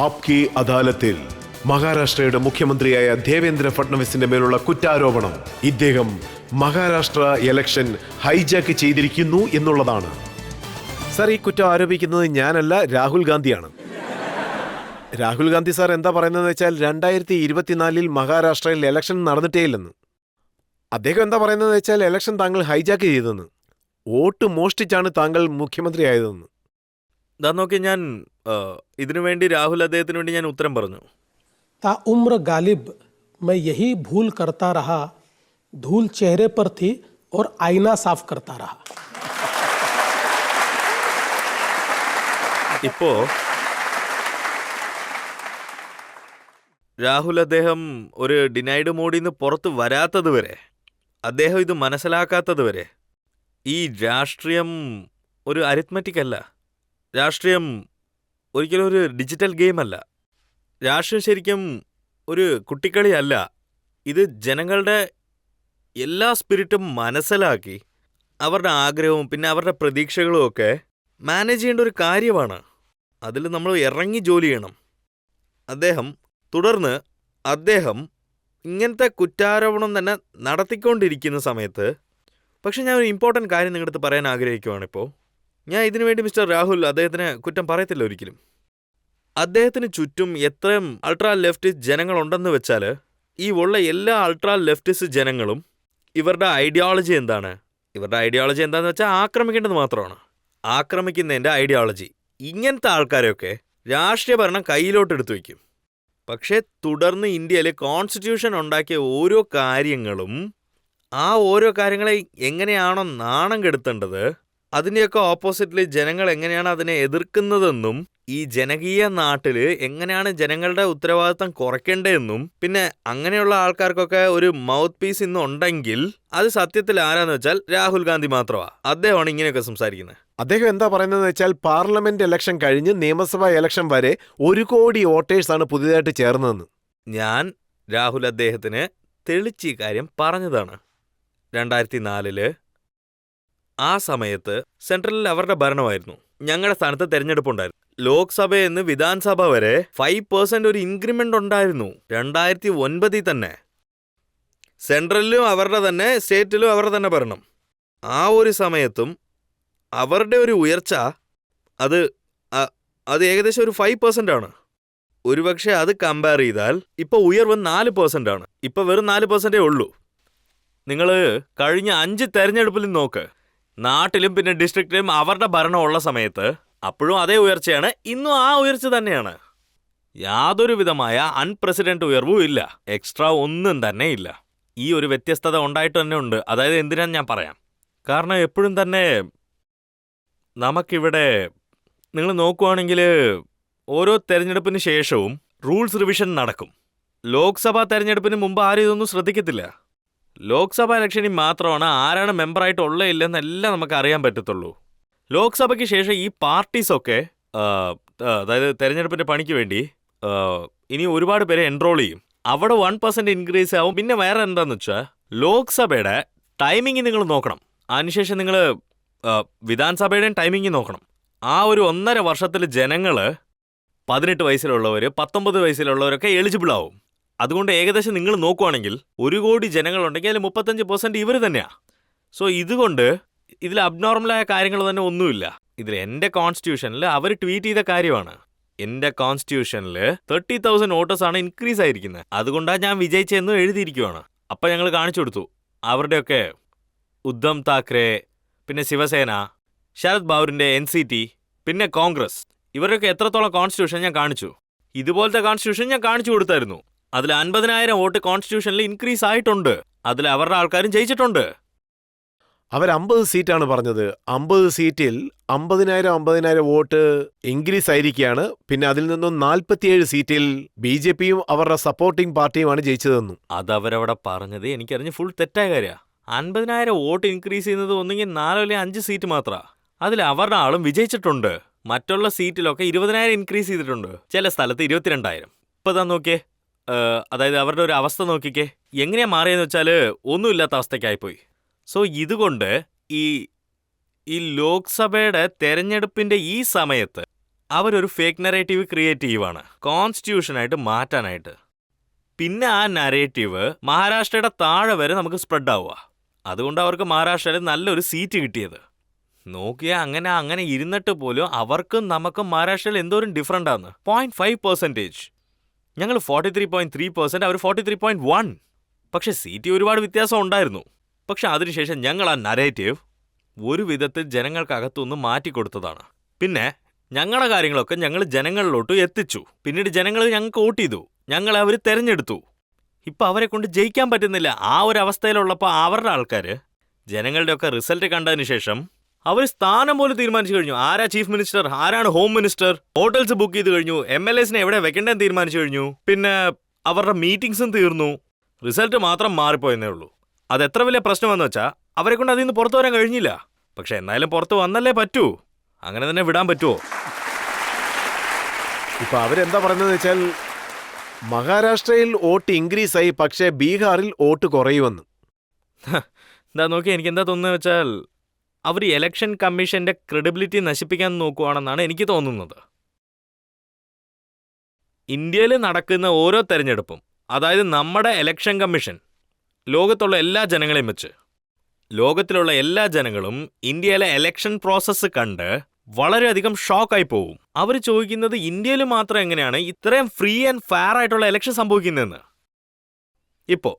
ആപ്കി അദാലത്തിൽ മഹാരാഷ്ട്രയുടെ മുഖ്യമന്ത്രിയായ ദേവേന്ദ്ര ഫട്നവിസിന്റെ മേലുള്ള കുറ്റാരോപണം ഇദ്ദേഹം മഹാരാഷ്ട്ര ഇലക്ഷൻ ഹൈജാക്ക് ചെയ്തിരിക്കുന്നു എന്നുള്ളതാണ്. സർ, ഈ കുറ്റം ആരോപിക്കുന്നത് ഞാനല്ല, രാഹുൽ ഗാന്ധിയാണ്. രാഹുൽ ഗാന്ധി സാർ എന്താ പറയുന്നതെന്ന് വെച്ചാൽ 2024 മഹാരാഷ്ട്രയിൽ ഇലക്ഷൻ നടന്നിട്ടേയില്ലെന്ന്. അദ്ദേഹം എന്താ പറയുന്നതെന്ന് വെച്ചാൽ ഇലക്ഷൻ താങ്കൾ ഹൈജാക്ക് ചെയ്തെന്ന്, വോട്ട് മോഷ്ടിച്ചാണ് താങ്കൾ മുഖ്യമന്ത്രിയായതെന്ന്. ഇതാ നോക്കി, ഞാൻ ഇതിനു വേണ്ടി രാഹുൽ അദ്ദേഹത്തിന് വേണ്ടി ഞാൻ ഉത്തരം പറഞ്ഞു. ताउम्र गालिब मैं यही भूल करता रहा, धूल चेहरे पर थी और आईना साफ करता रहा. ഇപ്പോ രാഹുൽ അദ്ദേഹം ഒരു ഡിനൈഡ് മോഡിൽ നിന്ന് പുറത്ത് വരാത്തത് വരെ, അദ്ദേഹം ഇത് മനസ്സിലാക്കാത്തത് വരെ ഈ രാഷ്ട്രീയം ഒരു അരിത്മെറ്റിക് അല്ല, രാഷ്ട്രീയം ഒരിക്കലും ഒരു ഡിജിറ്റൽ ഗെയിം അല്ല, രാഷ്ട്രീയം ശരിക്കും ഒരു കുട്ടിക്കളിയല്ല. ഇത് ജനങ്ങളുടെ എല്ലാ സ്പിരിറ്റും മനസ്സിലാക്കി അവരുടെ ആഗ്രഹവും പിന്നെ അവരുടെ പ്രതീക്ഷകളും ഒക്കെ മാനേജ് ചെയ്യേണ്ട ഒരു കാര്യമാണ്. അതിൽ നമ്മൾ ഇറങ്ങി ജോലി ചെയ്യണം. തുടർന്ന് അദ്ദേഹം ഇങ്ങനത്തെ കുറ്റാരോപണം തന്നെ നടത്തിക്കൊണ്ടിരിക്കുന്ന സമയത്ത്, പക്ഷെ ഞാൻ ഒരു ഇമ്പോർട്ടൻ്റ് കാര്യം നിങ്ങളുടെ അടുത്ത് പറയാൻ ആഗ്രഹിക്കുവാണിപ്പോൾ. ഞാൻ ഇതിനു വേണ്ടി മിസ്റ്റർ രാഹുൽ അദ്ദേഹത്തിന് കുറ്റം പറയത്തില്ല ഒരിക്കലും. അദ്ദേഹത്തിന് ചുറ്റും എത്രയും അൾട്രാ ലെഫ്റ്റിസ്റ്റ് ജനങ്ങളുണ്ടെന്ന് വെച്ചാൽ ഈ ഉള്ള എല്ലാ അൾട്രാ ലെഫ്റ്റിസ്റ്റ് ജനങ്ങളും ഇവരുടെ ഐഡിയോളജി എന്താണ്? ഇവരുടെ ഐഡിയോളജി എന്താണെന്ന് വെച്ചാൽ ആക്രമിക്കേണ്ടത് മാത്രമാണ്. ആക്രമിക്കുന്നതിൻ്റെ ഐഡിയോളജി. ഇങ്ങനത്തെ ആൾക്കാരെയൊക്കെ രാഷ്ട്രീയ ഭരണം കയ്യിലോട്ട് എടുത്തു വയ്ക്കും. പക്ഷേ തുടർന്ന് ഇന്ത്യയിൽ കോൺസ്റ്റിറ്റ്യൂഷൻ ഉണ്ടാക്കിയ ഓരോ കാര്യങ്ങളും ആ ഓരോ കാര്യങ്ങളെ എങ്ങനെയാണോ നാണം കെടുത്തേണ്ടത്, അതിൻ്റെയൊക്കെ ഓപ്പോസിറ്റിൽ ജനങ്ങൾ എങ്ങനെയാണ് അതിനെ എതിർക്കുന്നതെന്നും ഈ ജനകീയ നാട്ടിൽ എങ്ങനെയാണ് ജനങ്ങളുടെ ഉത്തരവാദിത്തം കുറയ്ക്കേണ്ടതെന്നും, പിന്നെ അങ്ങനെയുള്ള ആൾക്കാർക്കൊക്കെ ഒരു മൗത്ത് പീസ് ഇന്ന് ഉണ്ടെങ്കിൽ അത് സത്യത്തിൽ ആരാന്ന് വെച്ചാൽ രാഹുൽ ഗാന്ധി മാത്രമാണ്. അദ്ദേഹമാണ് ഇങ്ങനെയൊക്കെ സംസാരിക്കുന്നത്. അദ്ദേഹം എന്താ പറയുന്നതെന്ന് വെച്ചാൽ പാർലമെന്റ് ഇലക്ഷൻ കഴിഞ്ഞ് നിയമസഭാ ഇലക്ഷൻ വരെ 1 കോടി വോട്ടേഴ്സാണ് പുതിയതായിട്ട് ചേർന്നതെന്ന്. ഞാൻ രാഹുൽ അദ്ദേഹത്തിന് തെളിച്ച് ഈ കാര്യം പറഞ്ഞതാണ്. 2004 ആ സമയത്ത് സെൻട്രലിൽ അവരുടെ ഭരണമായിരുന്നു. ഞങ്ങളുടെ സ്ഥാനത്ത് തെരഞ്ഞെടുപ്പുണ്ടായിരുന്നു. ലോക്സഭയിൽ നിന്ന് വിധാൻസഭ വരെ 5% ഒരു ഇൻക്രിമെന്റ് ഉണ്ടായിരുന്നു 2009 തന്നെ. സെൻട്രലിലും അവരുടെ തന്നെ, സ്റ്റേറ്റിലും അവരുടെ തന്നെ ഭരണം. ആ ഒരു സമയത്തും അവരുടെ ഒരു ഉയർച്ച അത് ഏകദേശം ഒരു 5% ആണ്. ഒരുപക്ഷെ അത് കമ്പയർ ചെയ്താൽ ഇപ്പോൾ ഉയർവ് 4% ആണ്. ഇപ്പോൾ വെറും 4% ഉള്ളൂ. നിങ്ങൾ കഴിഞ്ഞ 5 തെരഞ്ഞെടുപ്പിലും നോക്ക്, നാട്ടിലും പിന്നെ ഡിസ്ട്രിക്റ്റിലും അവരുടെ ഭരണമുള്ള സമയത്ത് അപ്പോഴും അതേ ഉയർച്ചയാണ്, ഇന്നും ആ ഉയർച്ച തന്നെയാണ്. യാതൊരു വിധമായ അൺപ്രസിഡന്റ് ഉയർവും ഇല്ല, എക്സ്ട്രാ ഒന്നും തന്നെ ഇല്ല. ഈ ഒരു വ്യത്യസ്തത ഉണ്ടായിട്ട് തന്നെ ഉണ്ട്. അതായത് എന്തിനാന്ന് ഞാൻ പറയാം. കാരണം എപ്പോഴും തന്നെ നമുക്കിവിടെ നിങ്ങൾ നോക്കുവാണെങ്കിൽ ഓരോ തെരഞ്ഞെടുപ്പിന് ശേഷവും റൂൾസ് റിവിഷൻ നടക്കും. ലോക്സഭാ തെരഞ്ഞെടുപ്പിന് മുമ്പ് ആരും ഇതൊന്നും ശ്രദ്ധിക്കത്തില്ല. ലോക്സഭാ ഇലക്ഷനിൽ മാത്രമാണ് ആരാണ് മെമ്പറായിട്ടുള്ള ഇല്ലെന്നെല്ലാം നമുക്ക് അറിയാൻ പറ്റത്തുള്ളൂ. ലോക്സഭയ്ക്ക് ശേഷം ഈ പാർട്ടീസൊക്കെ അതായത് തെരഞ്ഞെടുപ്പിൻ്റെ പണിക്ക് വേണ്ടി ഇനി ഒരുപാട് പേരെ എൻറോൾ ചെയ്യും. അവിടെ 1% ഇൻക്രീസ് ആവും. പിന്നെ വേറെ എന്താണെന്ന് വെച്ചാൽ ലോക്സഭയുടെ ടൈമിംഗ് നിങ്ങൾ നോക്കണം. അതിനുശേഷം നിങ്ങൾ വിധാൻസഭയുടെയും ടൈമിംഗ് നോക്കണം. ആ ഒരു 1.5 വർഷത്തിൽ ജനങ്ങൾ 18 വയസ്സിലുള്ളവർ 19 വയസ്സിലുള്ളവരൊക്കെ എലിജിബിൾ ആവും. അതുകൊണ്ട് ഏകദേശം നിങ്ങൾ നോക്കുവാണെങ്കിൽ 1 കോടി ജനങ്ങളുണ്ടെങ്കിൽ അതിൽ 35% ഇവർ തന്നെയാണ്. സോ ഇതുകൊണ്ട് ഇതിൽ അബ്നോർമലായ കാര്യങ്ങൾ തന്നെ ഒന്നുമില്ല. ഇതിൽ എൻ്റെ കോൺസ്റ്റിറ്റ്യൂഷനിൽ അവർ ട്വീറ്റ് ചെയ്ത കാര്യമാണ്. എൻ്റെ കോൺസ്റ്റിറ്റ്യൂഷനിൽ 30,000 വോട്ടേഴ്സാണ് ഇൻക്രീസ് ആയിരിക്കുന്നത്. അതുകൊണ്ടാണ് ഞാൻ വിജയിച്ചതെന്ന് എഴുതിയിരിക്കുവാണ്. അപ്പം ഞങ്ങൾ കാണിച്ചു കൊടുത്തു. അവരുടെയൊക്കെ ഉദ്ധം താക്കറെ, പിന്നെ ശിവസേന, ശരത് പവാറിൻ്റെ NCT, പിന്നെ കോൺഗ്രസ്, ഇവരൊക്കെ എത്രത്തോളം കോൺസ്റ്റിറ്റ്യൂഷൻ ഞാൻ കാണിച്ചു. ഇതുപോലത്തെ കോൺസ്റ്റിറ്റ്യൂഷൻ ഞാൻ കാണിച്ചു കൊടുത്തായിരുന്നു. അതിൽ 50,000 വോട്ട് കോൺസ്റ്റിറ്റ്യൂഷനിൽ ഇൻക്രീസ് ആയിട്ടുണ്ട്. അതിൽ അവരുടെ ആൾക്കാരും ജയിച്ചിട്ടുണ്ട്. അവർ 50 സീറ്റാണ് പറഞ്ഞത്. 50 സീറ്റിൽ 50,000 വോട്ട് ഇൻക്രീസ് ആയിരിക്കുകയാണ്. പിന്നെ അതിൽ നിന്നും 47 സീറ്റിൽ BJPയും അവരുടെ സപ്പോർട്ടിംഗ് പാർട്ടിയുമാണ് ജയിച്ചതെന്നും. അതവരവിടെ പറഞ്ഞത് എനിക്കറിഞ്ഞ് ഫുൾ തെറ്റായ കാര്യമാണ്. 50,000 വോട്ട് ഇൻക്രീസ് ചെയ്യുന്നത് ഒന്നെങ്കിൽ 4 അല്ലെങ്കിൽ 5 സീറ്റ് മാത്രമാണ്. അതിൽ അവരുടെ ആളും വിജയിച്ചിട്ടുണ്ട്. മറ്റുള്ള സീറ്റിലൊക്കെ 20,000 ഇൻക്രീസ് ചെയ്തിട്ടുണ്ട്. ചില സ്ഥലത്ത് 22,000. ഇപ്പം താ നോക്കിയേ, അതായത് അവരുടെ ഒരു അവസ്ഥ നോക്കിക്കേ, എങ്ങനെയാ മാറിയെന്ന് വെച്ചാൽ ഒന്നുമില്ലാത്ത അവസ്ഥയ്ക്കായിപ്പോയി. സോ ഇതുകൊണ്ട് ഈ ലോക്സഭയുടെ തെരഞ്ഞെടുപ്പിൻ്റെ ഈ സമയത്ത് അവരൊരു ഫേക്ക് നരേറ്റീവ് ക്രിയേറ്റ് ചെയ്യുവാണ് കോൺസ്റ്റിറ്റ്യൂഷനായിട്ട് മാറ്റാനായിട്ട്. പിന്നെ ആ നരേറ്റീവ് മഹാരാഷ്ട്രയുടെ താഴെ വരെ നമുക്ക് സ്പ്രെഡ് ആവുക. അതുകൊണ്ട് അവർക്ക് മഹാരാഷ്ട്രയിൽ നല്ലൊരു സീറ്റ് കിട്ടിയത്. നോക്കിയാൽ അങ്ങനെ ഇരുന്നിട്ട് പോലും അവർക്കും നമുക്കും മഹാരാഷ്ട്രയിൽ എന്തോരം ഡിഫറൻ്റ് ആണ്. 0.5%. ഞങ്ങൾ 43.3%, അവർ 43.1. പക്ഷെ സീറ്റ് ഒരുപാട് വ്യത്യാസം ഉണ്ടായിരുന്നു. പക്ഷെ അതിനുശേഷം ഞങ്ങൾ ആ നരേറ്റീവ് ഒരു വിധത്തിൽ ജനങ്ങൾക്കകത്തുനിന്ന് മാറ്റിക്കൊടുത്തതാണ്. പിന്നെ ഞങ്ങളുടെ കാര്യങ്ങളൊക്കെ ഞങ്ങൾ ജനങ്ങളിലോട്ട് എത്തിച്ചു. പിന്നീട് ജനങ്ങൾ ഞങ്ങൾക്ക് വോട്ട് ചെയ്തു, ഞങ്ങളെ അവർ തെരഞ്ഞെടുത്തു. ഇപ്പം അവരെ കൊണ്ട് ജയിക്കാൻ പറ്റുന്നില്ല. ആ ഒരു അവസ്ഥയിലുള്ളപ്പോൾ അവരുടെ ആൾക്കാർ ജനങ്ങളുടെയൊക്കെ റിസൾട്ട് കണ്ടതിന് ശേഷം അവർ സ്ഥാനം പോലും തീരുമാനിച്ചു കഴിഞ്ഞു. ആരാ ചീഫ് മിനിസ്റ്റർ, ആരാണ് ഹോം മിനിസ്റ്റർ, ഹോട്ടൽസ് ബുക്ക് ചെയ്ത് കഴിഞ്ഞു, MLAസിനെ എവിടെ വെക്കേണ്ടതെന്ന് തീരുമാനിച്ചു കഴിഞ്ഞു. പിന്നെ അവരുടെ മീറ്റിംഗ്സും തീർന്നു. റിസൾട്ട് മാത്രം മാറിപ്പോയെന്നേ ഉള്ളൂ. അതെത്ര വലിയ പ്രശ്നമെന്ന് വെച്ചാൽ അവരെ കൊണ്ട് അതിൽ നിന്ന് പുറത്തു വരാൻ കഴിഞ്ഞില്ല. പക്ഷെ എന്നാലും പുറത്ത് വന്നല്ലേ പറ്റൂ. അങ്ങനെ തന്നെ വിടാൻ പറ്റുമോ? ഇപ്പൊ അവരെന്താ പറയുന്നത് വെച്ചാൽ മഹാരാഷ്ട്രയിൽ വോട്ട് ഇൻക്രീസ് ആയി, പക്ഷേ ബീഹാറിൽ വോട്ട് കുറയുമെന്ന്. എന്താ നോക്കി, എനിക്ക് എന്താ തോന്നുന്നത് വെച്ചാൽ അവർ ഇലക്ഷൻ കമ്മീഷന്റെ ക്രെഡിബിലിറ്റി നശിപ്പിക്കാൻ നോക്കുവാണെന്നാണ് എനിക്ക് തോന്നുന്നത്. ഇന്ത്യയിൽ നടക്കുന്ന ഓരോ തെരഞ്ഞെടുപ്പും, അതായത് നമ്മുടെ ഇലക്ഷൻ കമ്മീഷൻ ലോകത്തുള്ള എല്ലാ ജനങ്ങളെയും വെച്ച്, ലോകത്തിലുള്ള എല്ലാ ജനങ്ങളും ഇന്ത്യയിലെ ഇലക്ഷൻ പ്രോസസ്സ് കണ്ട് വളരെയധികം ഷോക്കായി പോവും. അവർ ചോദിക്കുന്നത് ഇന്ത്യയിൽ മാത്രം എങ്ങനെയാണ് ഇത്രയും ഫ്രീ ആൻഡ് ഫെയർ ആയിട്ടുള്ള ഇലക്ഷൻ സംഭവിക്കുന്നതെന്ന്. ഇപ്പോ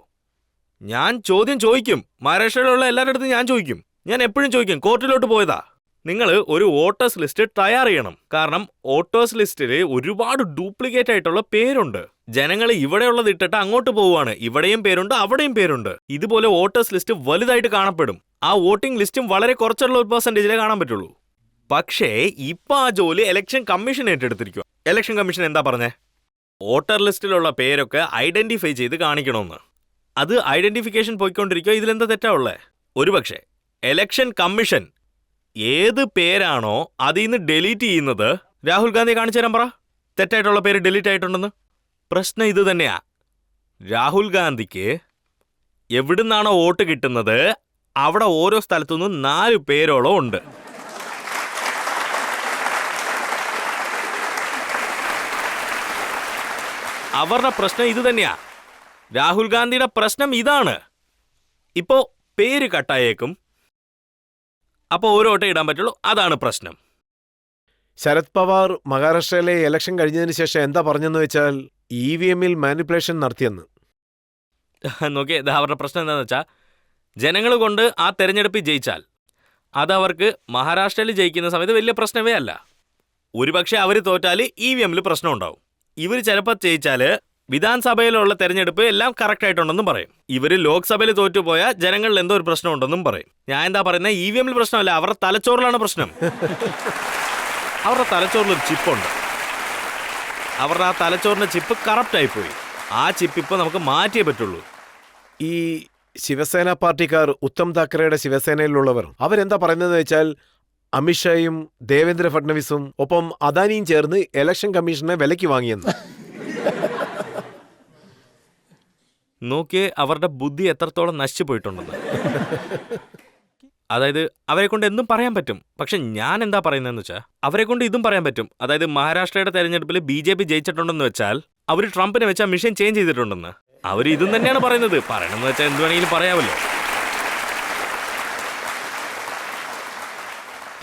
ഞാൻ ചോദ്യം ചോദിക്കും, മഹാരാഷ്ട്രയിലുള്ള എല്ലാവരുടെ അടുത്തും ഞാൻ ചോദിക്കും, ഞാൻ എപ്പോഴും ചോദിക്കും, കോർട്ടിലോട്ട് പോയതാ, നിങ്ങൾ ഒരു വോട്ടേഴ്സ് ലിസ്റ്റ് തയ്യാർ ചെയ്യണം. കാരണം വോട്ടേഴ്സ് ലിസ്റ്റിൽ ഒരുപാട് ഡ്യൂപ്ലിക്കേറ്റ് ആയിട്ടുള്ള പേരുണ്ട്. ജനങ്ങൾ ഇവിടെയുള്ളത് ഇട്ടിട്ട് അങ്ങോട്ട് പോവുകയാണ്. ഇവിടെയും പേരുണ്ട്, അവിടെയും പേരുണ്ട്. ഇതുപോലെ വോട്ടേഴ്സ് ലിസ്റ്റ് വലുതായിട്ട് കാണപ്പെടും. ആ വോട്ടിംഗ് ലിസ്റ്റും വളരെ കുറച്ചുള്ള ഒരു പെർസെൻറ്റേജിലേ കാണാൻ പറ്റുള്ളൂ. പക്ഷേ ഇപ്പം ആ ജോലി ഇലക്ഷൻ കമ്മീഷൻ ഏറ്റെടുത്തിരിക്കുക. ഇലക്ഷൻ കമ്മീഷൻ എന്താ പറഞ്ഞേ? വോട്ടർ ലിസ്റ്റിലുള്ള പേരൊക്കെ ഐഡന്റിഫൈ ചെയ്ത് കാണിക്കണമെന്ന്. അത് ഐഡന്റിഫിക്കേഷൻ പോയിക്കൊണ്ടിരിക്കുക. ഇതിലെന്താ തെറ്റാ ഉള്ളേ? ഒരുപക്ഷെ ഇലക്ഷൻ കമ്മീഷൻ ഏത് പേരാണോ അതിൽ നിന്ന് ഡെലീറ്റ് ചെയ്യുന്നത്, രാഹുൽ ഗാന്ധിയെ കാണിച്ചു തരാൻ പറ, തെറ്റായിട്ടുള്ള പേര് ഡിലീറ്റ് ആയിട്ടുണ്ടെന്ന്. പ്രശ്നം ഇത് തന്നെയാ. രാഹുൽ ഗാന്ധിക്ക് എവിടുന്നാണോ വോട്ട് കിട്ടുന്നത് അവിടെ ഓരോ സ്ഥലത്തുനിന്നും 4 പേരോളം ഉണ്ട്. അവരുടെ പ്രശ്നം ഇത് തന്നെയാ. രാഹുൽ ഗാന്ധിയുടെ പ്രശ്നം ഇതാണ്. ഇപ്പോ പേര് കട്ടായേക്കും, അപ്പോൾ ഓരോ വോട്ടേ ഇടാൻ പറ്റുള്ളൂ. അതാണ് പ്രശ്നം. ശരത് പവാർ മഹാരാഷ്ട്രയിലെ ഇലക്ഷൻ കഴിഞ്ഞതിന് ശേഷം എന്താ പറഞ്ഞെന്ന് വെച്ചാൽ EVMൽ മാനിപ്പുലേഷൻ നടത്തിയെന്ന്. നോക്കിയേ, അവരുടെ പ്രശ്നം എന്താണെന്ന് വെച്ചാൽ ജനങ്ങൾ കൊണ്ട് ആ തെരഞ്ഞെടുപ്പിൽ ജയിച്ചാൽ അതവർക്ക് മഹാരാഷ്ട്രയിൽ ജയിക്കുന്ന സമയത്ത് വലിയ പ്രശ്നമേ അല്ല. ഒരുപക്ഷെ അവർ തോറ്റാൽ EVMൽ പ്രശ്നം ഉണ്ടാവും. ഇവർ ചിലപ്പോൾ ജയിച്ചാൽ വിധാൻസഭയിലുള്ള തെരഞ്ഞെടുപ്പ് എല്ലാം കറക്റ്റ് ആയിട്ടുണ്ടെന്നും പറയും. ഇവർ ലോക്സഭയിൽ തോറ്റുപോയാൽ ജനങ്ങളിൽ എന്തോ ഒരു പ്രശ്നം ഉണ്ടെന്നും പറയും. ഞാൻ എന്താ പറയുന്നത്, EVMൽ പ്രശ്നമല്ല, അവരുടെ തലച്ചോറിലാണ് പ്രശ്നം. അവരുടെ തലച്ചോറിലൊരു ചിപ്പുണ്ട്. അവരുടെ ആ തലച്ചോറിൻ്റെ ചിപ്പ് കറപ്റ്റായിപ്പോയി. ആ ചിപ്പ് ഇപ്പോൾ നമുക്ക് മാറ്റിയേ പറ്റുള്ളൂ. ഈ ശിവസേന പാർട്ടിക്കാർ, ഉത്തം താക്കറെയുടെ ശിവസേനയിലുള്ളവർ, അവരെന്താ പറയുന്നത് വെച്ചാൽ അമിത്ഷായും ദേവേന്ദ്ര ഫഡ്നവിസും ഒപ്പം അദാനിയും ചേർന്ന് ഇലക്ഷൻ കമ്മീഷനെ വിലയ്ക്ക് വാങ്ങിയെന്ന്. നോക്കിയേ അവരുടെ ബുദ്ധി എത്രത്തോളം നശിച്ചു പോയിട്ടുണ്ടെന്ന്. അതായത് അവരെ കൊണ്ട് എന്തും പറയാൻ പറ്റും. പക്ഷെ ഞാൻ എന്താ പറയുന്നതെന്ന് വെച്ചാൽ അവരെ കൊണ്ട് ഇതും പറയാൻ പറ്റും. അതായത് മഹാരാഷ്ട്രയുടെ തെരഞ്ഞെടുപ്പിൽ BJP ജയിച്ചിട്ടുണ്ടെന്ന് വെച്ചാൽ അവർ ട്രംപിനെ വെച്ചാൽ മിഷൻ ചേഞ്ച് ചെയ്തിട്ടുണ്ടെന്ന്. അവർ ഇതും തന്നെയാണ് പറയുന്നത്. പറയണമെന്ന് വെച്ചാൽ എന്ത് വേണമെങ്കിലും പറയാമല്ലോ.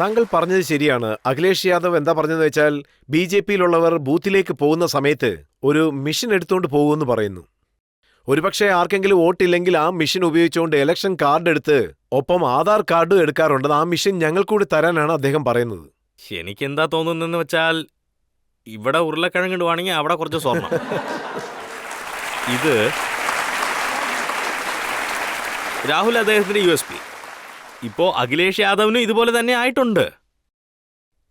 താങ്കൾ പറഞ്ഞത് ശരിയാണ്. അഖിലേഷ് യാദവ് എന്താ പറഞ്ഞതെന്ന് വെച്ചാൽ BJPയിലുള്ളവർ ബൂത്തിലേക്ക് പോകുന്ന സമയത്ത് ഒരു മിഷൻ എടുത്തുകൊണ്ട് പോകുമെന്ന് പറയുന്നു. ഒരുപക്ഷെ ആർക്കെങ്കിലും വോട്ടില്ലെങ്കിൽ ആ മിഷൻ ഉപയോഗിച്ചുകൊണ്ട് ഇലക്ഷൻ കാർഡ് എടുത്ത് ഒപ്പം ആധാർ കാർഡും എടുക്കാറുണ്ട്. ആ മിഷൻ ഞങ്ങൾ കൂടി തരാനാണ് അദ്ദേഹം പറയുന്നത്. എനിക്കെന്താ തോന്നുന്നതെന്ന് വെച്ചാൽ ഇവിടെ ഉരുളക്കിഴങ്ങ് ഇടുവാണെങ്കിൽ അവിടെ കുറച്ച് സ്വർണം. ഇത് രാഹുൽ അദ്ദേഹത്തിന്റെ USP. ഇപ്പോൾ അഖിലേഷ് യാദവിനും ഇതുപോലെ തന്നെ ആയിട്ടുണ്ട്.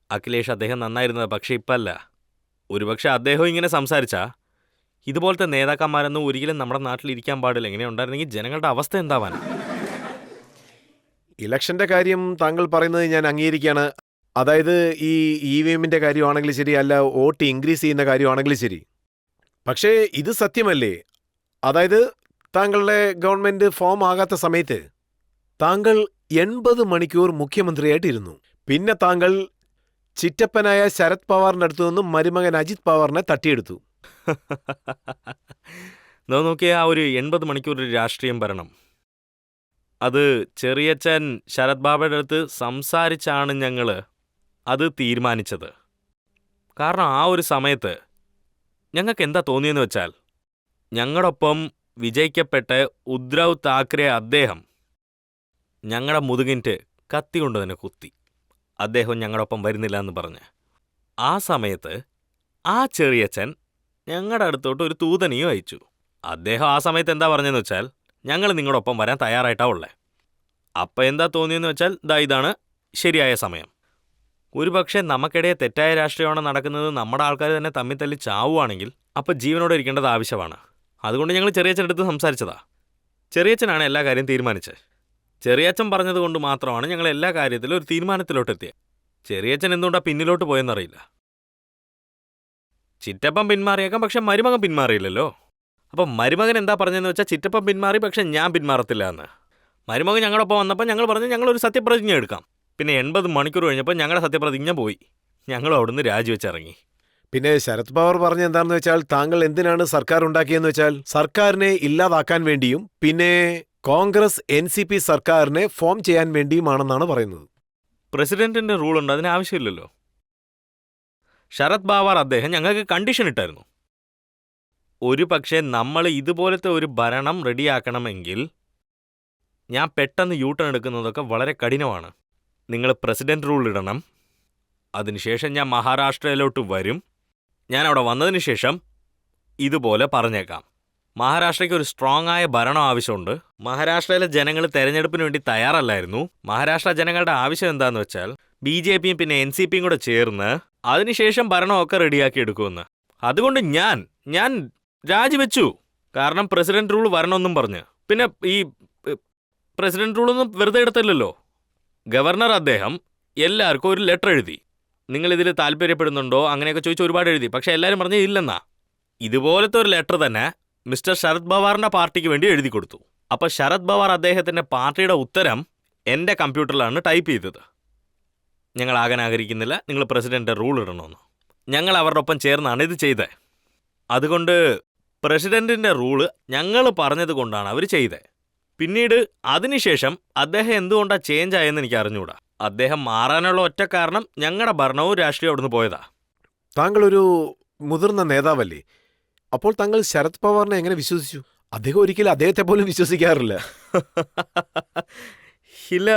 അഖിലേഷ് അദ്ദേഹം നന്നായിരുന്നത്, പക്ഷെ ഇപ്പല്ല. ഒരുപക്ഷെ അദ്ദേഹം ഇങ്ങനെ സംസാരിച്ചാ ഇതുപോലത്തെ നേതാക്കന്മാരൊന്നും ഒരിക്കലും നമ്മുടെ നാട്ടിൽ ഇരിക്കാൻ പാടില്ല. എങ്ങനെ ഉണ്ടായിരുന്നെങ്കിൽ ജനങ്ങളുടെ അവസ്ഥ എന്താവാൻ? ഇലക്ഷന്റെ കാര്യം താങ്കൾ പറയുന്നത് ഞാൻ അംഗീകരിക്കുകയാണ്. അതായത് ഈ EVMന്റെ കാര്യമാണെങ്കിലും ശരി, അല്ല വോട്ട് ഇൻക്രീസ് ചെയ്യുന്ന കാര്യമാണെങ്കിലും ശരി. പക്ഷേ ഇത് സത്യമല്ലേ? അതായത് താങ്കളുടെ ഗവൺമെന്റ് ഫോം ആകാത്ത സമയത്ത് താങ്കൾ 80 മണിക്കൂർ മുഖ്യമന്ത്രിയായിട്ടിരുന്നു. പിന്നെ താങ്കൾ ചിറ്റപ്പനായ ശരത് പവാറിന്റെ അടുത്തു നിന്നും മരുമകൻ അജിത് പവാറിനെ തട്ടിയെടുത്തു. നോക്കിയ ആ ഒരു 80 മണിക്കൂർ ഒരു രാഷ്ട്രീയം ഭരണം, അത് ചെറിയച്ഛൻ ശരത് ബാബയുടെ അടുത്ത് സംസാരിച്ചാണ് ഞങ്ങൾ അത് തീരുമാനിച്ചത്. കാരണം ആ ഒരു സമയത്ത് ഞങ്ങൾക്ക് എന്താ തോന്നിയെന്ന് വെച്ചാൽ, ഞങ്ങളൊപ്പം വിജയിക്കപ്പെട്ട ഉദ്ധവ് താക്കറെ അദ്ദേഹം ഞങ്ങളുടെ മുതുകിൻ്റെ കത്തി കൊണ്ട് തന്നെ കുത്തി. അദ്ദേഹം ഞങ്ങളൊപ്പം വരുന്നില്ല എന്ന് പറഞ്ഞ് ആ സമയത്ത് ആ ചെറിയച്ഛൻ ഞങ്ങളുടെ അടുത്തോട്ട് ഒരു തൂതനെയും അയച്ചു. അദ്ദേഹം ആ സമയത്ത് എന്താ പറഞ്ഞതെന്ന് വെച്ചാൽ, ഞങ്ങൾ നിങ്ങളൊപ്പം വരാൻ തയ്യാറായിട്ടാ ഉള്ളത്. അപ്പം എന്താ തോന്നിയെന്ന് വെച്ചാൽ, ഇതാണ് ശരിയായ സമയം. ഒരുപക്ഷെ നമുക്കിടയെ തെറ്റായ രാഷ്ട്രീയമാണ് നടക്കുന്നത്, നമ്മുടെ ആൾക്കാർ തന്നെ തമ്മിൽ തല്ലി ചാവുകയാണെങ്കിൽ അപ്പം ജീവനോടെ ഇരിക്കേണ്ടത് ആവശ്യമാണ്. അതുകൊണ്ട് ഞങ്ങൾ ചെറിയച്ഛനടുത്ത് സംസാരിച്ചതാ. ചെറിയച്ഛനാണ് എല്ലാ കാര്യം തീരുമാനിച്ചത്. ചെറിയച്ഛൻ പറഞ്ഞതുകൊണ്ട് മാത്രമാണ് ഞങ്ങൾ എല്ലാ കാര്യത്തിലും ഒരു തീരുമാനത്തിലോട്ടെത്തിയത്. ചെറിയച്ഛൻ എന്തുകൊണ്ടാണ് പിന്നിലോട്ട് പോയെന്നറിയില്ല. ചിറ്റപ്പൻ പിന്മാറിയേക്കാം, പക്ഷെ മരുമകൻ പിന്മാറിയില്ലല്ലോ. അപ്പം മരുമകൻ എന്താ പറഞ്ഞതെന്ന് വെച്ചാൽ, ചിറ്റപ്പൻ പിന്മാറി പക്ഷെ ഞാൻ പിന്മാറത്തില്ല എന്ന്. മരുമകൻ ഞങ്ങളൊപ്പം വന്നപ്പോൾ ഞങ്ങൾ പറഞ്ഞു ഞങ്ങളൊരു സത്യപ്രതിജ്ഞ എടുക്കാം. പിന്നെ 80 മണിക്കൂർ കഴിഞ്ഞപ്പോൾ ഞങ്ങളുടെ സത്യപ്രതിജ്ഞ പോയി. ഞങ്ങൾ അവിടുന്ന് രാജിവെച്ചിറങ്ങി. പിന്നെ ശരത് പവാർ പറഞ്ഞ എന്താണെന്ന് വെച്ചാൽ, താങ്കൾ എന്തിനാണ് സർക്കാർ ഉണ്ടാക്കിയെന്ന് വെച്ചാൽ സർക്കാരിനെ ഇല്ലാതാക്കാൻ വേണ്ടിയും പിന്നെ കോൺഗ്രസ് NCP സർക്കാരിനെ ഫോം ചെയ്യാൻ വേണ്ടിയുമാണെന്നാണ് പറയുന്നത്. പ്രസിഡന്റിന്റെ റൂളുണ്ട്, അതിന് ആവശ്യമില്ലല്ലോ. ശരത് പവാർ അദ്ദേഹം ഞങ്ങൾക്ക് കണ്ടീഷൻ ഇട്ടായിരുന്നു. ഒരു പക്ഷേ നമ്മൾ ഇതുപോലത്തെ ഒരു ഭരണം റെഡിയാക്കണമെങ്കിൽ ഞാൻ പെട്ടെന്ന് യൂട്ടേൺ എടുക്കുന്നതൊക്കെ വളരെ കഠിനമാണ്. നിങ്ങൾ പ്രസിഡന്റ് റൂൾ ഇടണം. അതിനുശേഷം ഞാൻ മഹാരാഷ്ട്രയിലോട്ട് വരും. ഞാൻ അവിടെ വന്നതിന് ശേഷം ഇതുപോലെ പറഞ്ഞേക്കാം, മഹാരാഷ്ട്രയ്ക്ക് ഒരു സ്ട്രോങ് ആയ ഭരണം ആവശ്യമുണ്ട്. മഹാരാഷ്ട്രയിലെ ജനങ്ങൾ തെരഞ്ഞെടുപ്പിന് വേണ്ടി തയ്യാറല്ലായിരുന്നു. മഹാരാഷ്ട്ര ജനങ്ങളുടെ ആവശ്യം എന്താന്ന് വെച്ചാൽ BJPയും പിന്നെ NCPയും കൂടെ ചേർന്ന് അതിനുശേഷം ഭരണമൊക്കെ റെഡിയാക്കി എടുക്കുമെന്ന്. അതുകൊണ്ട് ഞാൻ രാജിവെച്ചു. കാരണം പ്രസിഡന്റ് റൂൾ വരണമെന്നും പറഞ്ഞ്. പിന്നെ ഈ പ്രസിഡന്റ് റൂളൊന്നും വെറുതെ എടുത്തില്ലല്ലോ. ഗവർണർ അദ്ദേഹം എല്ലാവർക്കും ഒരു ലെറ്റർ എഴുതി, നിങ്ങളിതിൽ താല്പര്യപ്പെടുന്നുണ്ടോ അങ്ങനെയൊക്കെ ചോദിച്ച് ഒരുപാട് എഴുതി. പക്ഷെ എല്ലാവരും പറഞ്ഞ് ഇല്ലെന്നാ. ഇതുപോലത്തെ ഒരു ലെറ്റർ തന്നെ മിസ്റ്റർ ശരത് പവാറിന്റെ പാർട്ടിക്ക് വേണ്ടി എഴുതി കൊടുത്തു. അപ്പോൾ ശരത് പവാർ അദ്ദേഹത്തിന്റെ പാർട്ടിയുടെ ഉത്തരം എൻ്റെ കമ്പ്യൂട്ടറിലാണ് ടൈപ്പ് ചെയ്തത്. ഞങ്ങൾ ആകാൻ ആഗ്രഹിക്കുന്നില്ല, നിങ്ങൾ പ്രസിഡന്റ് റൂൾ ഇടണമെന്ന്. ഞങ്ങൾ അവരുടെ ഒപ്പം ചേർന്നാണ് ഇത് ചെയ്തത്. അതുകൊണ്ട് പ്രസിഡന്റിന്റെ റൂള് ഞങ്ങൾ പറഞ്ഞത് കൊണ്ടാണ് അവർ ചെയ്തത്. പിന്നീട് അതിനുശേഷം അദ്ദേഹം എന്തുകൊണ്ടാണ് ചേഞ്ച് ആയെന്ന് എനിക്ക് അറിഞ്ഞുകൂടാ. അദ്ദേഹം മാറാനുള്ള ഒറ്റ കാരണം ഞങ്ങളുടെ ഭരണവും രാഷ്ട്രീയവും അവിടുന്ന് പോയതാ. താങ്കളൊരു മുതിർന്ന നേതാവല്ലേ, അപ്പോൾ താങ്കൾ ശരത് പവാറിനെ എങ്ങനെ വിശ്വസിച്ചു? അദ്ദേഹം ഒരിക്കലും അദ്ദേഹത്തെ പോലും വിശ്വസിക്കാറില്ല. ഇല്ല,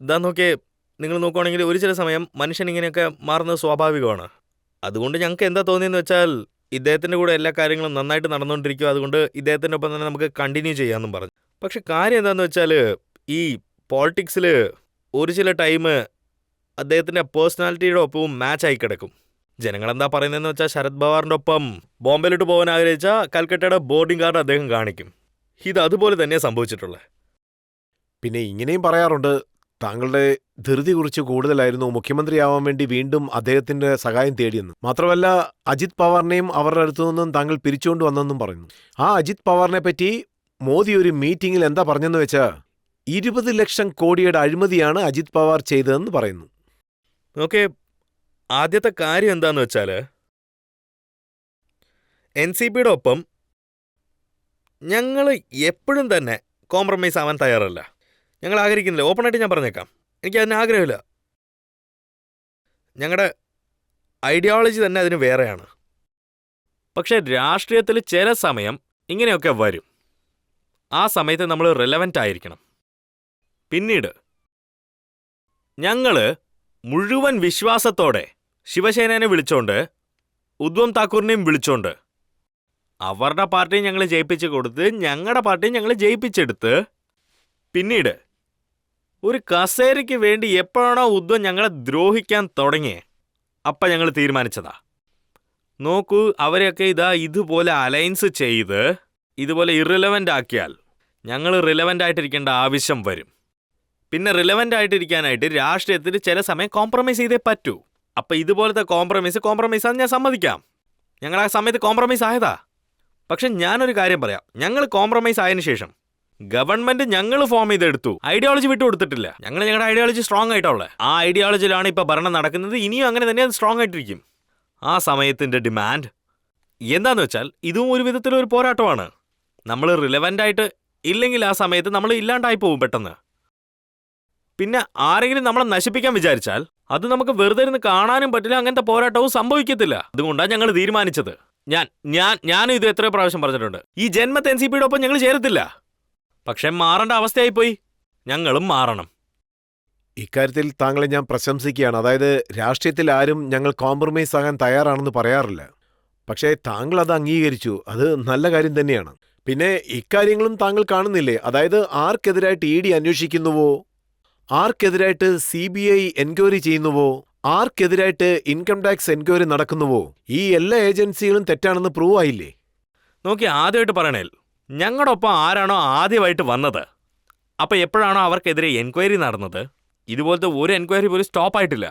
ഇതാ നോക്കേ, നിങ്ങൾ നോക്കുവാണെങ്കിൽ ഒരു ചില സമയം മനുഷ്യൻ ഇങ്ങനെയൊക്കെ മാറുന്നത് സ്വാഭാവികമാണ്. അതുകൊണ്ട് ഞങ്ങൾക്ക് എന്താ തോന്നിയെന്ന് വെച്ചാൽ, ഇദ്ദേഹത്തിൻ്റെ കൂടെ എല്ലാ കാര്യങ്ങളും നന്നായിട്ട് നടന്നുകൊണ്ടിരിക്കുക, അതുകൊണ്ട് ഇദ്ദേഹത്തിൻ്റെ ഒപ്പം തന്നെ നമുക്ക് കണ്ടിന്യൂ ചെയ്യാമെന്നും പറഞ്ഞു. പക്ഷെ കാര്യം എന്താണെന്ന് വെച്ചാൽ, ഈ പോളിറ്റിക്സിൽ ഒരു ചില ടൈം അദ്ദേഹത്തിൻ്റെ പേഴ്സണാലിറ്റിയുടെ ഒപ്പവും മാച്ചായി കിടക്കും. ജനങ്ങളെന്താ പറയുന്നതെന്ന് വെച്ചാൽ, ശരത് പവാറിൻ്റെ ഒപ്പം ബോംബെയിലോട്ട് പോകാൻ ആഗ്രഹിച്ചാൽ കൽക്കട്ടയുടെ ബോർഡിംഗ് കാർഡ് അദ്ദേഹം കാണിക്കും. ഇത് അതുപോലെ തന്നെയാണ് സംഭവിച്ചിട്ടുള്ളത്. പിന്നെ ഇങ്ങനെയും പറയാറുണ്ട്, താങ്കളുടെ ധൃതി കുറിച്ച് കൂടുതലായിരുന്നു, മുഖ്യമന്ത്രിയാവാൻ വേണ്ടി വീണ്ടും അദ്ദേഹത്തിന്റെ സഹായം തേടിയെന്ന്. മാത്രമല്ല അജിത് പവാറിനെയും അവരുടെ അടുത്തു നിന്നും താങ്കൾ പിരിച്ചുകൊണ്ട് വന്നെന്നും പറയുന്നു. ആ അജിത് പവാറിനെ പറ്റി മോദി ഒരു മീറ്റിംഗിൽ എന്താ പറഞ്ഞെന്ന് വെച്ചാൽ, 20 ലക്ഷം കോടിയുടെ അഴിമതിയാണ് അജിത് പവാർ ചെയ്തതെന്ന് പറയുന്നു. ഓക്കെ, ആദ്യത്തെ കാര്യം എന്താന്ന് വെച്ചാൽ, NCPയുടെ ഒപ്പം ഞങ്ങൾ എപ്പോഴും തന്നെ കോംപ്രമൈസ് ആവാൻ തയ്യാറല്ല. ഞങ്ങൾ ആഗ്രഹിക്കുന്നില്ല. ഓപ്പണായിട്ട് ഞാൻ പറഞ്ഞേക്കാം, എനിക്ക് അതിന് ആഗ്രഹമില്ല. ഞങ്ങളുടെ ഐഡിയോളജി തന്നെ അതിന് വേറെയാണ്. പക്ഷേ രാഷ്ട്രീയത്തിൽ ചില സമയം ഇങ്ങനെയൊക്കെ വരും. ആ സമയത്ത് നമ്മൾ റിലവൻ്റ് ആയിരിക്കണം. പിന്നീട് ഞങ്ങൾ മുഴുവൻ വിശ്വാസത്തോടെ ശിവസേനയെ വിളിച്ചോണ്ട് ഉദ്ധവ് താക്കൂറിനെയും വിളിച്ചോണ്ട് അവരുടെ പാർട്ടിയും ഞങ്ങൾ ജയിപ്പിച്ച് കൊടുത്ത് ഞങ്ങളുടെ പാർട്ടിയും ഞങ്ങൾ ജയിപ്പിച്ചെടുത്ത് പിന്നീട് ഒരു കസേരയ്ക്ക് വേണ്ടി എപ്പോഴാണോ ഉദ്ധവ് ഞങ്ങളെ ദ്രോഹിക്കാൻ തുടങ്ങിയേ അപ്പം ഞങ്ങൾ തീരുമാനിച്ചതാ. നോക്കൂ, അവരെയൊക്കെ ഇതുപോലെ അലയൻസ് ചെയ്ത് ഇതുപോലെ ഇറിലവൻ്റ് ആക്കിയാൽ ഞങ്ങൾ റിലവൻ്റ് ആയിട്ടിരിക്കേണ്ട ആവശ്യം വരും. പിന്നെ റിലവൻ്റ് ആയിട്ടിരിക്കാനായിട്ട് രാഷ്ട്രീയത്തിൽ ചില സമയം കോംപ്രമൈസ് ചെയ്തേ പറ്റൂ. അപ്പം ഇതുപോലത്തെ കോംപ്രമൈസാന്ന് ഞാൻ സമ്മതിക്കാം. ഞങ്ങൾ ആ സമയത്ത് കോംപ്രമൈസ് ആയതാ. പക്ഷെ ഞാനൊരു കാര്യം പറയാം, ഞങ്ങൾ കോംപ്രമൈസ് ആയതിനു ശേഷം ഗവൺമെന്റ് ഞങ്ങൾ ഫോം ചെയ്തെടുത്തു, ഐഡിയോളജി വിട്ടു കൊടുത്തിട്ടില്ല. ഞങ്ങൾ ഞങ്ങളുടെ ഐഡിയോളജി സ്ട്രോങ് ആയിട്ടുള്ളത്. ആ ഐഡിയോളജിയിലാണ് ഇപ്പൊ ഭരണം നടക്കുന്നത്. ഇനിയും അങ്ങനെ തന്നെ അത് സ്ട്രോങ് ആയിട്ടിരിക്കും. ആ സമയത്തിന്റെ ഡിമാൻഡ് എന്താന്ന് വെച്ചാൽ ഇതും ഒരു വിധത്തിലൊരു പോരാട്ടമാണ്. നമ്മൾ റിലവൻ്റ് ആയിട്ട് ഇല്ലെങ്കിൽ ആ സമയത്ത് നമ്മൾ ഇല്ലാണ്ടായി പോകും പെട്ടെന്ന്. പിന്നെ ആരെങ്കിലും നമ്മളെ നശിപ്പിക്കാൻ വിചാരിച്ചാൽ അത് നമുക്ക് വെറുതെ ഇരുന്ന് കാണാനും പറ്റില്ല. അങ്ങനത്തെ പോരാട്ടവും സംഭവിക്കത്തില്ല. അതുകൊണ്ടാണ് ഞങ്ങൾ തീരുമാനിച്ചത്. ഞാനും ഇത് എത്രയോ പ്രാവശ്യം പറഞ്ഞിട്ടുണ്ട്, ഈ ജന്മത്തെ NCP-യുടെ ഒപ്പം ഞങ്ങൾ ചേരത്തില്ല. പക്ഷെ മാറേണ്ട അവസ്ഥയായിപ്പോയി. ഞങ്ങളും മാറണം. ഇക്കാര്യത്തിൽ താങ്കളെ ഞാൻ പ്രശംസിക്കുകയാണ്. അതായത് രാഷ്ട്രീയത്തിൽ ആരും ഞങ്ങൾ കോംപ്രമൈസ് ആകാൻ തയ്യാറാണെന്ന് പറയാറില്ല. പക്ഷേ താങ്കൾ അത് അംഗീകരിച്ചു. അത് നല്ല കാര്യം തന്നെയാണ്. പിന്നെ ഇക്കാര്യങ്ങളും താങ്കൾ കാണുന്നില്ലേ? അതായത് ആർക്കെതിരായിട്ട് ED അന്വേഷിക്കുന്നുവോ, ആർക്കെതിരായിട്ട് CBI എൻക്വയറി ചെയ്യുന്നുവോ, ആർക്കെതിരായിട്ട് ഇൻകം ടാക്സ് എൻക്വയറി നടക്കുന്നുവോ, ഈ എല്ലാ ഏജൻസികളും തെറ്റാണെന്ന് പ്രൂവ് ആയില്ലേ? നോക്കി, ആദ്യമായിട്ട് പറയണേൽ ഞങ്ങളുടെ ഒപ്പം ആരാണോ ആദ്യമായിട്ട് വന്നത്, അപ്പം എപ്പോഴാണോ അവർക്കെതിരെ എൻക്വയറി നടന്നത്, ഇതുപോലത്തെ ഒരു എൻക്വയറി പോലും സ്റ്റോപ്പായിട്ടില്ല.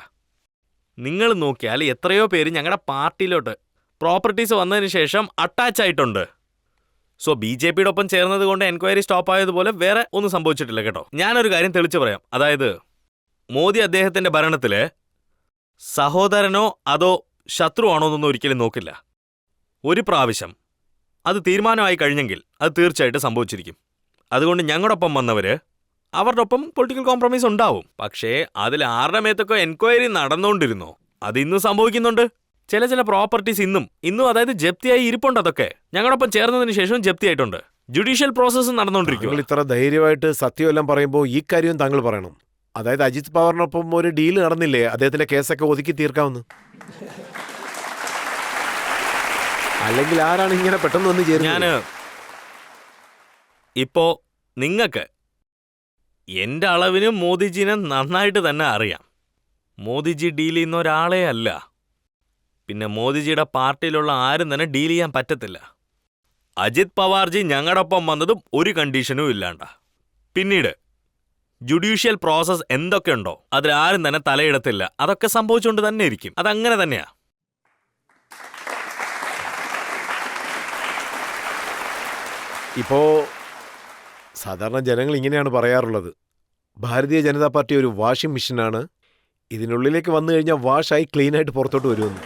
നിങ്ങൾ നോക്കിയാൽ എത്രയോ പേര് ഞങ്ങളുടെ പാർട്ടിയിലോട്ട് പ്രോപ്പർട്ടീസ് വന്നതിന് ശേഷം അറ്റാച്ച് ആയിട്ടുണ്ട്. സോ BJP-യുടെ ഒപ്പം ചേർന്നത് കൊണ്ട് എൻക്വയറി സ്റ്റോപ്പായതുപോലെ വേറെ ഒന്നും സംഭവിച്ചിട്ടില്ല കേട്ടോ. ഞാനൊരു കാര്യം തെളിച്ചു പറയാം. അതായത് മോദി അദ്ദേഹത്തിന്റെ ഭരണത്തിൽ സഹോദരനോ അതോ ശത്രുവാണോ എന്നൊന്നും ഒരിക്കലും നോക്കില്ല. ഒരു പ്രാവശ്യം അത് തീരുമാനമായി കഴിഞ്ഞെങ്കിൽ അത് തീർച്ചയായിട്ടും സംഭവിച്ചിരിക്കും. അതുകൊണ്ട് ഞങ്ങളുടെ ഒപ്പം വന്നവര് അവരുടെ ഒപ്പം പൊളിറ്റിക്കൽ കോംപ്രമൈസ് ഉണ്ടാവും. പക്ഷേ അതിൽ ആരുടെ മേത്തൊക്കെ എൻക്വയറി നടന്നുകൊണ്ടിരുന്നോ, അത് ഇന്നും സംഭവിക്കുന്നുണ്ട്. ചില പ്രോപ്പർട്ടീസ് ഇന്നും അതായത് ജപ്തിയായി ഇരിപ്പുണ്ട്. അതൊക്കെ ഞങ്ങളൊപ്പം ചേർന്നതിന് ശേഷവും ജപ്തിയായിട്ടുണ്ട്. Judicial process നടന്നുകൊണ്ടിരിക്കും. താങ്കൾ ഇത്ര ധൈര്യമായിട്ട് സത്യമെല്ലാം പറയുമ്പോൾ ഈ കാര്യവും താങ്കൾ പറയണം. അതായത് അജിത് പവാറിനൊപ്പം ഒരു ഡീല് നടന്നില്ലേ, അദ്ദേഹത്തിന്റെ കേസൊക്കെ ഒതുക്കി തീർക്കാമെന്ന്. അല്ലെങ്കിൽ ആരാണ് ഇങ്ങനെ പെട്ടെന്ന് വന്ന് ചേരുന്നത്? ഇപ്പോ നിങ്ങൾക്ക് എന്റെ അളവിന് മോദിജിനെ നന്നായിട്ട് തന്നെ അറിയാം. മോദിജി ഡീൽ ചെയ്യുന്ന ഒരാളെ അല്ല. പിന്നെ മോദിജിയുടെ പാർട്ടിയിലുള്ള ആരും തന്നെ ഡീൽ ചെയ്യാൻ പറ്റത്തില്ല. അജിത് പവാർജി ഞങ്ങളുടെ ഒപ്പം വന്നതും ഒരു കണ്ടീഷനും ഇല്ലാണ്ട. പിന്നീട് ജുഡീഷ്യൽ പ്രോസസ് എന്തൊക്കെയുണ്ടോ അതിലാരും തന്നെ തലയിടത്തില്ല. അതൊക്കെ സംഭവിച്ചുകൊണ്ട് തന്നെ ഇരിക്കും. അതങ്ങനെ തന്നെയാ. ഇപ്പോ സാധാരണ ജനങ്ങൾ ഇങ്ങനെയാണ് പറയാറുള്ളത്, ഭാരതീയ ജനതാ പാർട്ടി ഒരു വാഷിംഗ് മെഷീനാണ്, ഇതിനുള്ളിലേക്ക് വന്നു കഴിഞ്ഞാൽ വാഷായി ക്ലീനായിട്ട് പുറത്തോട്ട് വരുമെന്ന്.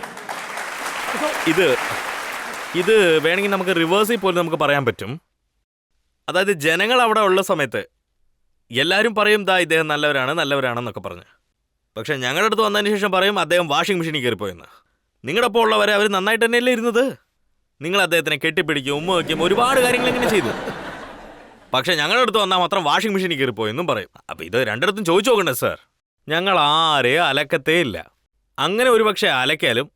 ഇത് വേണമെങ്കിൽ നമുക്ക് റിവേഴ്സിൽ പോലും നമുക്ക് പറയാൻ പറ്റും. അതായത് ജനങ്ങൾ അവിടെ ഉള്ള സമയത്ത് എല്ലാവരും പറയും ദാ ഇദ്ദേഹം നല്ലവരാണെന്നൊക്കെ പറഞ്ഞ്. പക്ഷെ ഞങ്ങളുടെ അടുത്ത് വന്നതിന് ശേഷം പറയും അദ്ദേഹം വാഷിംഗ് മെഷീനിൽ കയറിപ്പോയെന്ന്. നിങ്ങളുടെ ഒപ്പം ഉള്ളവരെ അവർ നന്നായിട്ട് തന്നെയല്ലേ ഇരുന്നത്. നിങ്ങൾ അദ്ദേഹത്തിനെ കെട്ടിപ്പിടിക്കും, ഉമ്മ വയ്ക്കും, ഒരുപാട് കാര്യങ്ങൾ ഇങ്ങനെ ചെയ്തു. പക്ഷെ ഞങ്ങളുടെ അടുത്ത് വന്നാൽ മാത്രം വാഷിംഗ് മെഷീനിൽ കയറിപ്പോയെന്നും പറയും. അപ്പം ഇത് രണ്ടിടത്തും ചോദിച്ചു നോക്കണ്ടേ സാർ? ഞങ്ങൾ ആരെയും അലക്കത്തേ ഇല്ല. അങ്ങനെ ഒരുപക്ഷെ അലക്കിയാലും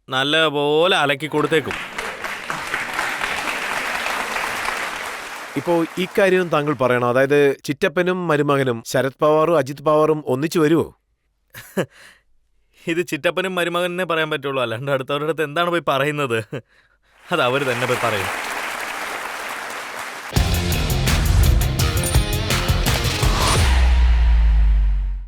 നല്ലപോലെ അലക്കി കൊടുത്തേക്കും. ഇപ്പോൾ ഇക്കാര്യവും താങ്കൾ പറയണം. അതായത് ചിറ്റപ്പനും മരുമകനും ശരത് പവാറും അജിത് പവാറും ഒന്നിച്ചു വരുമോ? ഇത് ചിറ്റപ്പനും മരുമകനെ പറയാൻ പറ്റുള്ളൂ. അല്ലാണ്ട് അടുത്തവരുടെ അടുത്ത് എന്താണ് പോയി പറയുന്നത്? അത് അവർ തന്നെ പോയി പറയും.